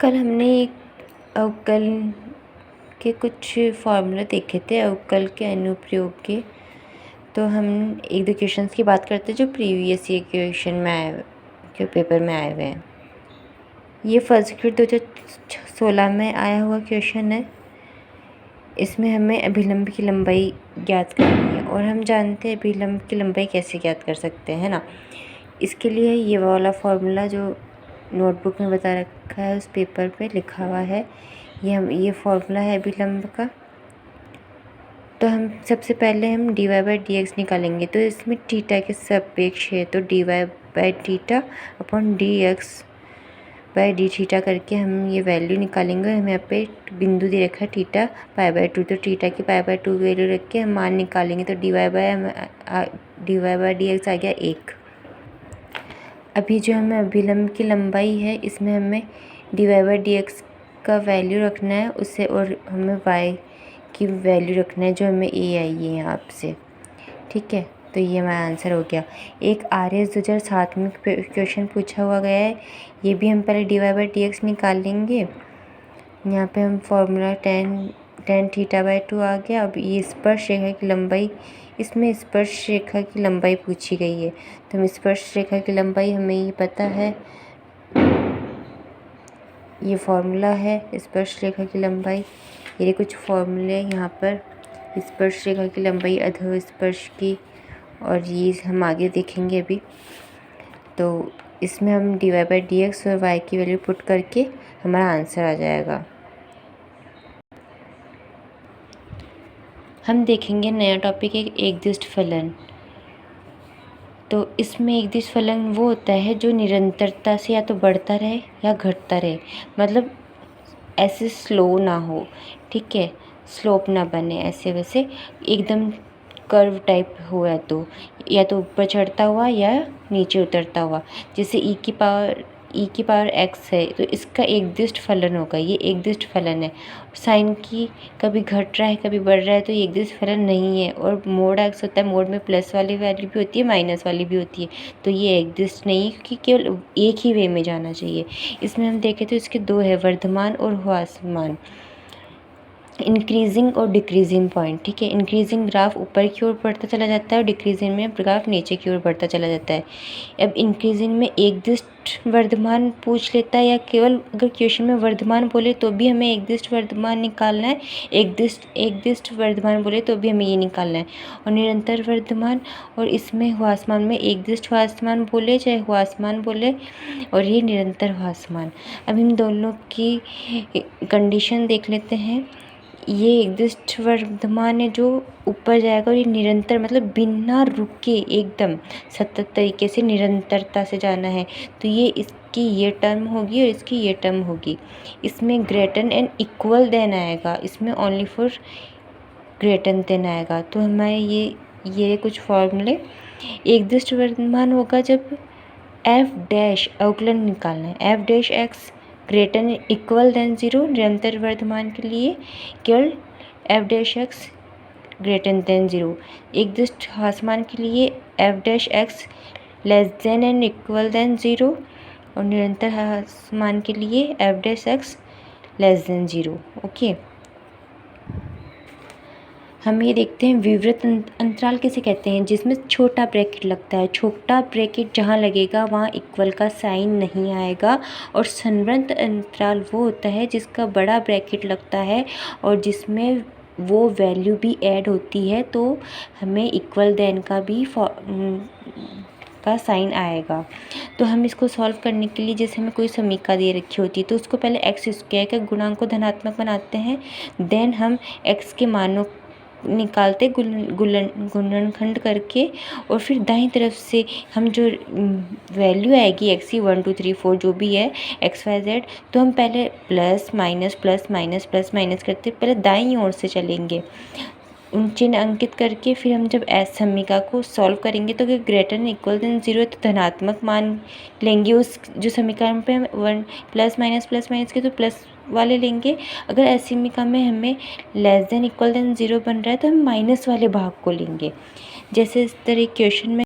कल हमने एक अवकल के कुछ फार्मूला देखे थे, अवकल के अनुप्रयोग के। तो हम एक दो क्वेश्चंस की बात करते हैं जो प्रीवियस ईयर क्वेश्चन में आए के पेपर में आए हुए हैं। ये फर्स्ट क्विट 2016 में आया हुआ क्वेश्चन है। इसमें हमें अभिलंब की लंबाई ज्ञात करनी है और हम जानते हैं अभिलंब की लंबाई कैसे ज्ञात कर सकते हैं ना। इसके लिए ये वाला फार्मूला जो नोटबुक में बता रखा है उस पेपर पे लिखा हुआ है, ये फार्मूला है अभिलंब का। तो हम सबसे पहले हम dy/dx निकालेंगे। तो इसमें थीटा के सापेक्ष है, तो dy/थीटा अपॉन dx/d थीटा करके हम ये वैल्यू निकालेंगे। हमें यहाँ पे बिंदु दे रखा है थीटा π/2, तो थीटा की π/2 वैल्यू रख के हम मान निकालेंगे। तो dy/dx आ गया 1। अभी जो हमें अभिलंब की लंबाई है इसमें हमें dy/dx का वैल्यू रखना है उससे, और हमें y की वैल्यू रखना है जो हमें a आई है यहाँ से। ठीक है, तो ये हमारा आंसर हो गया। एक RS 2007 में क्वेश्चन पूछा हुआ गया है, ये भी हम पहले dy/dx निकाल लेंगे। यहाँ पे हम फॉर्मूला tan θ/2 आ गया। अब ये स्पर्श रेखा की लंबाई, इसमें स्पर्श रेखा की लंबाई पूछी गई है, तो हम स्पर्श रेखा की लंबाई हमें ये पता है, ये फॉर्मूला है स्पर्श रेखा की लंबाई। ये कुछ फॉर्मूले यहाँ पर स्पर्श रेखा की लंबाई अधोस्पर्श की, और ये हम आगे देखेंगे अभी। तो इसमें हम dy/dx और y की वैल्यू पुट करके हमारा आंसर आ जाएगा। हम देखेंगे नया टॉपिक है एकदिष्ट फलन। तो इसमें एकदिष्ट फलन वो होता है जो निरंतरता से या तो बढ़ता रहे या घटता रहे, मतलब ऐसे स्लो ना हो। ठीक है, स्लोप ना बने ऐसे वैसे एकदम कर्व टाइप हो, या तो ऊपर चढ़ता हुआ या नीचे उतरता हुआ। जैसे e की पावर x है, तो इसका एकदिष्ट फलन होगा, ये एकदिष्ट फलन है। साइन की कभी घट रहा है कभी बढ़ रहा है, तो ये एकदिष्ट फलन नहीं है। और मोड x होता है, मोड में प्लस वाली वैल्यू भी होती है माइनस वाली भी होती है, तो ये एकदिष्ट नहीं है क्योंकि केवल एक ही वे में जाना चाहिए। इसमें हम देखें तो इसके दो है, वर्धमान और ह्रासमान, इंक्रीजिंग और डिक्रीजिंग पॉइंट। ठीक है, इंक्रीजिंग ग्राफ ऊपर की ओर बढ़ता चला जाता है और डिक्रीजिंग में ग्राफ नीचे की ओर बढ़ता चला जाता है। अब इंक्रीजिंग में एकदिष्ट वर्धमान पूछ लेता है, या केवल अगर क्वेश्चन में वर्धमान बोले तो भी हमें एकदिष्ट वर्धमान निकालना है, एकदिष्ट वर्धमान बोले तो भी हमें ये निकालना है। और निरंतर वर्धमान, और इसमें ह्रासमान में एकदिष्ट ह्रासमान बोले चाहे ह्रासमान बोले, और ये निरंतर ह्रासमान। अब इन दोनों की कंडीशन देख लेते हैं। ये एकदिष्ट वर्धमान है जो ऊपर जाएगा, और ये निरंतर मतलब बिना रुके एकदम सतत तरीके से निरंतरता से जाना है, तो ये इसकी ये टर्म होगी और इसकी ये टर्म होगी। इसमें ग्रेटर एंड इक्वल देन आएगा, इसमें ओनली फॉर ग्रेटर देन आएगा। तो हमारे ये कुछ फॉर्मूले। एकदिष्ट वर्धमान होगा जब f' अवकलन निकालना है, f' ग्रेटर इक्वल देन 0 निरंतर वर्धमान के लिए केवल f' ग्रेटर देन 0। एकदिष्ट ह्रासमान के लिए f' less than and equal than 0, और निरंतर ह्रासमान के लिए f' लेस देन 0। ओके, हम ये देखते हैं विवृत अंतराल किसे कहते हैं, जिसमें छोटा ब्रैकेट लगता है। छोटा ब्रैकेट जहाँ लगेगा वहाँ इक्वल का साइन नहीं आएगा। और संवृत अंतराल वो होता है जिसका बड़ा ब्रैकेट लगता है और जिसमें वो वैल्यू भी ऐड होती है, तो हमें इक्वल देन का भी का साइन आएगा। तो हम इसको सॉल्व करने के लिए, जैसे हमें कोई समीकरण दे रखी होती है तो उसको पहले x² के गुणांक को धनात्मक बनाते हैं, देन हम x के मानों निकालते गुणनखंड करके, और फिर दाईं तरफ से हम जो वैल्यू आएगी x की 1 2 3 4 जो भी है XYZ, तो हम पहले plus minus plus minus plus minus करते पहले दाईं ओर से चलेंगे, उन चिन्ह अंकित करके फिर हम जब एस समीकरण को सॉल्व करेंगे तो ग्रेटर देन इक्वल देन 0 तो धनात्मक मान लेंगे। उस जो समीकरण पे हम 1 प्लस माइनस के तो प्लस वाले लेंगे। अगर एस समीकरण में हमें लेस देन इक्वल देन 0 बन रहा है तो हम माइनस वाले भाग को लेंगे। जैसे इस तरह क्वेश्चन में